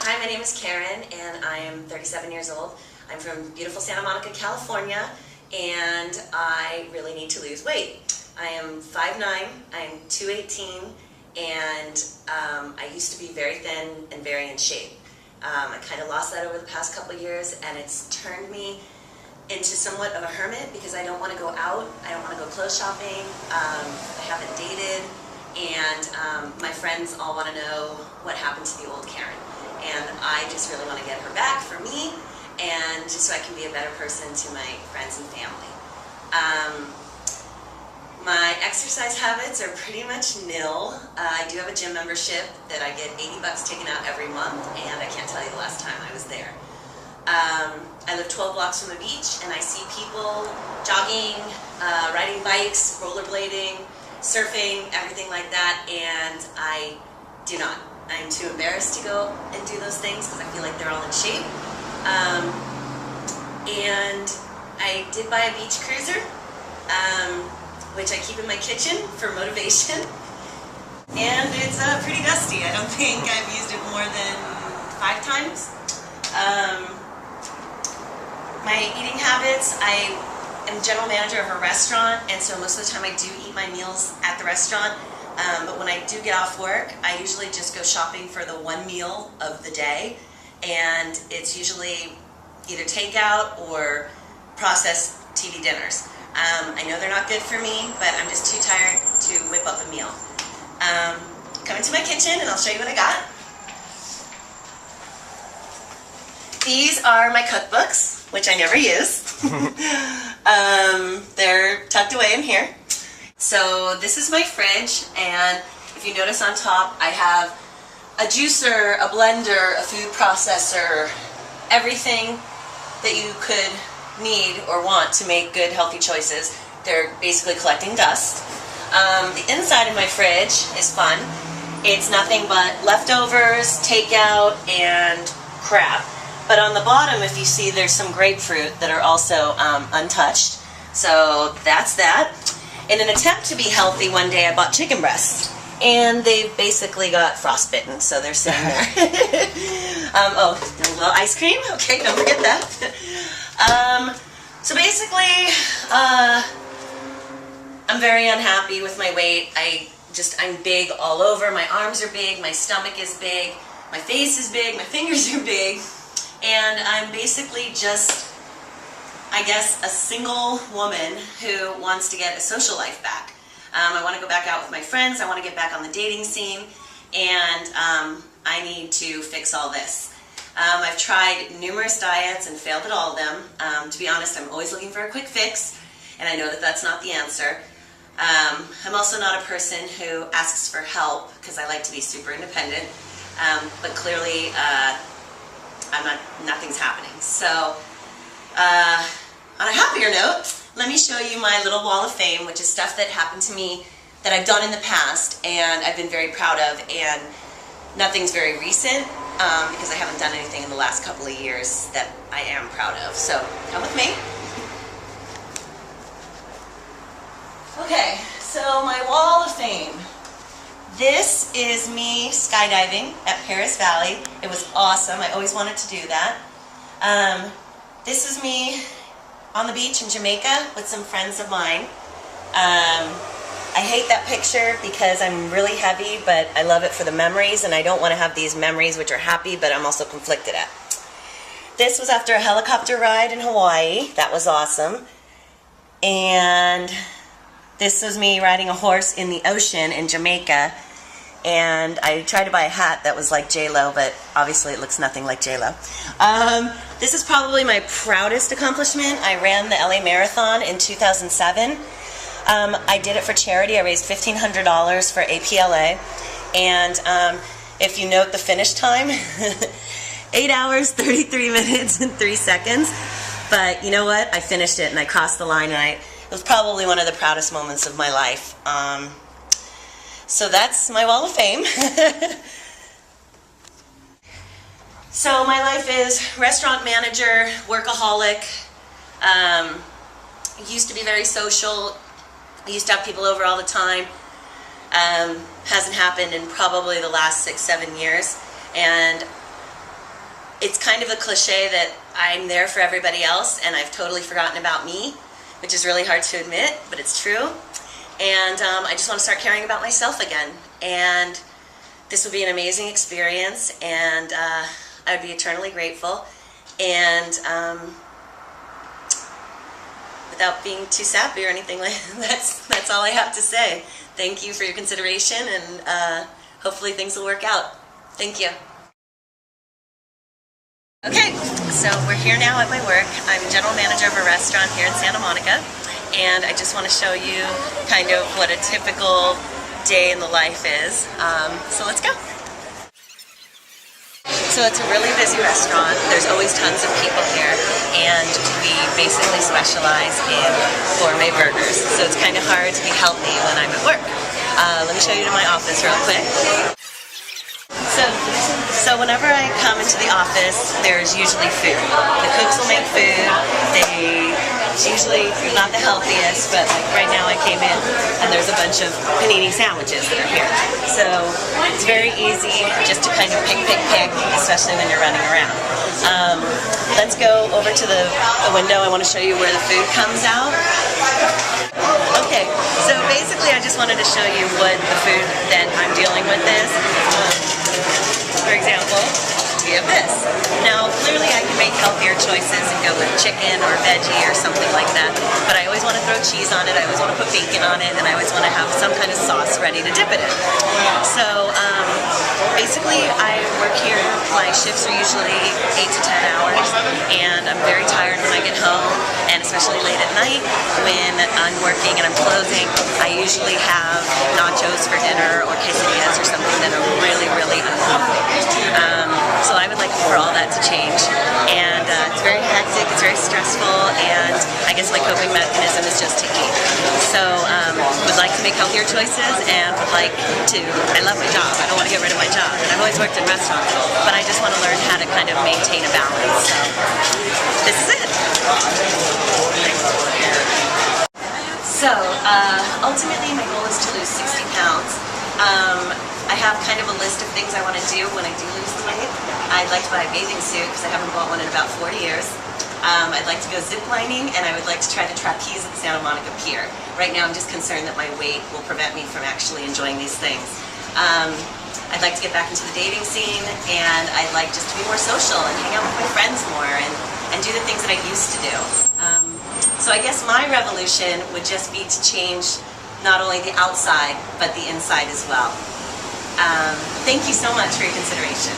Hi, my name is Karen, and I am 37 years old. I'm from beautiful Santa Monica, California, and I really need to lose weight. I am 5'9", I am 218, and I used to be very thin and very in shape. I kind of lost that over the past couple of years, and it's turned me into somewhat of a hermit because I don't want to go out, I don't want to go clothes shopping, I haven't dated, and my friends all want to know what happened to the old Karen. And I just really want to get her back for me, and just so I can be a better person to my friends and family. My exercise habits are pretty much nil. I do have a gym membership that I get $80 taken out every month, and I can't tell you the last time I was there. I live 12 blocks from the beach, and I see people jogging, riding bikes, rollerblading, surfing, everything like that, and I do not. I'm too embarrassed to go and do those things because I feel like they're all in shape. And I did buy a beach cruiser, which I keep in my kitchen for motivation. And it's pretty dusty. I don't think I've used it more than 5 times. My eating habits, I am general manager of a restaurant, and so most of the time I do eat my meals at the restaurant. But when I do get off work, I usually just go shopping for the one meal of the day, and it's usually either takeout or processed TV dinners. I know they're not good for me, but I'm just too tired to whip up a meal. Come into my kitchen and I'll show you what I got. These are my cookbooks, which I never use. They're tucked away in here. So this is my fridge, and if you notice on top, I have a juicer, a blender, a food processor, everything that you could need or want to make good, healthy choices. They're basically collecting dust. The inside of my fridge is fun. It's nothing but leftovers, takeout, and crap. But on the bottom, if you see, there's some grapefruit that are also untouched. So that's that. In an attempt to be healthy, one day I bought chicken breasts, and they've basically got frostbitten, so they're sitting there. Oh, a little ice cream? Okay, don't forget that. So basically, I'm very unhappy with my weight. I'm big all over. My arms are big, my stomach is big, my face is big, my fingers are big, and I'm basically just, I guess, a single woman who wants to get a social life back. I want to go back out with my friends, I want to get back on the dating scene, and I need to fix all this. I've tried numerous diets and failed at all of them. To be honest, I'm always looking for a quick fix, and I know that that's not the answer. I'm also not a person who asks for help because I like to be super independent, but clearly nothing's happening. So, on a happier note, let me show you my little wall of fame, which is stuff that happened to me that I've done in the past and I've been very proud of, and nothing's very recent because I haven't done anything in the last couple of years that I am proud of. So come with me. Okay, so my wall of fame. This is me skydiving at Paris Valley. It was awesome. I always wanted to do that. This is me on the beach in Jamaica with some friends of mine. I hate that picture because I'm really heavy, but I love it for the memories, and I don't want to have these memories which are happy, but I'm also conflicted at. This was after a helicopter ride in Hawaii. That was awesome. And this was me riding a horse in the ocean in Jamaica. And I tried to buy a hat that was like J-Lo, but obviously it looks nothing like J-Lo. This is probably my proudest accomplishment. I ran the LA Marathon in 2007. I did it for charity. I raised $1,500 for APLA. And if you note the finish time, 8 hours, 33 minutes, and 3 seconds. But you know what? I finished it and I crossed the line, and it was probably one of the proudest moments of my life. So that's my wall of fame. So my life is restaurant manager, workaholic. Used to be very social. I used to have people over all the time. Hasn't happened in probably the last 6-7 years. And It's kind of a cliche that I'm there for everybody else and I've totally forgotten about me, which is really hard to admit, but it's true. And I just want to start caring about myself again. And this would be an amazing experience, and I would be eternally grateful. And without being too sappy or anything like that, that's all I have to say. Thank you for your consideration, and hopefully things will work out. Thank you. Okay, so we're here now at my work. I'm general manager of a restaurant here in Santa Monica, and I just want to show you kind of what a typical day in the life is. So let's go. So it's a really busy restaurant. There's always tons of people here, and we basically specialize in gourmet burgers. So it's kind of hard to be healthy when I'm at work. Let me show you to my office real quick. So whenever I come into the office, there's usually food. The cooks will make food. It's usually not the healthiest, but like right now I came in and there's a bunch of panini sandwiches that are here. So it's very easy just to kind of pick, especially when you're running around. Let's go over to the window. I want to show you where the food comes out. Okay, so basically I just wanted to show you what the food that I'm dealing with is. For example, we have this. Now, clearly I can make healthier choices and go with chicken or veggie or something like that, but I always want to throw cheese on it, I always want to put bacon on it, and I always want to have some kind of sauce ready to dip it in. So, basically I work here, my shifts are usually 8 to 10 hours, and I'm very tired when I get home, and especially late at night when I'm working and I'm closing, I usually have nachos for dinner or quesadillas or something that are really, really unhealthy. So I would like for all that to change, and it's very hectic, it's very stressful, and I guess my coping mechanism is just to eat. So would like to make healthier choices, and would like to, I love my job, I don't want to get rid of my job, and I've always worked in restaurants, but I just want to learn how to kind of maintain a balance. So this is it. So ultimately my goal is to lose 60 pounds. I have kind of a list of things I want to do when I do lose the weight. I'd like to buy a bathing suit because I haven't bought one in about 4 years. I'd like to go zip lining, and I would like to try the trapeze at the Santa Monica Pier. Right now I'm just concerned that my weight will prevent me from actually enjoying these things. I'd like to get back into the dating scene, and I'd like just to be more social and hang out with my friends more and do the things that I used to do. So I guess my revolution would just be to change not only the outside, but the inside as well. Thank you so much for your consideration.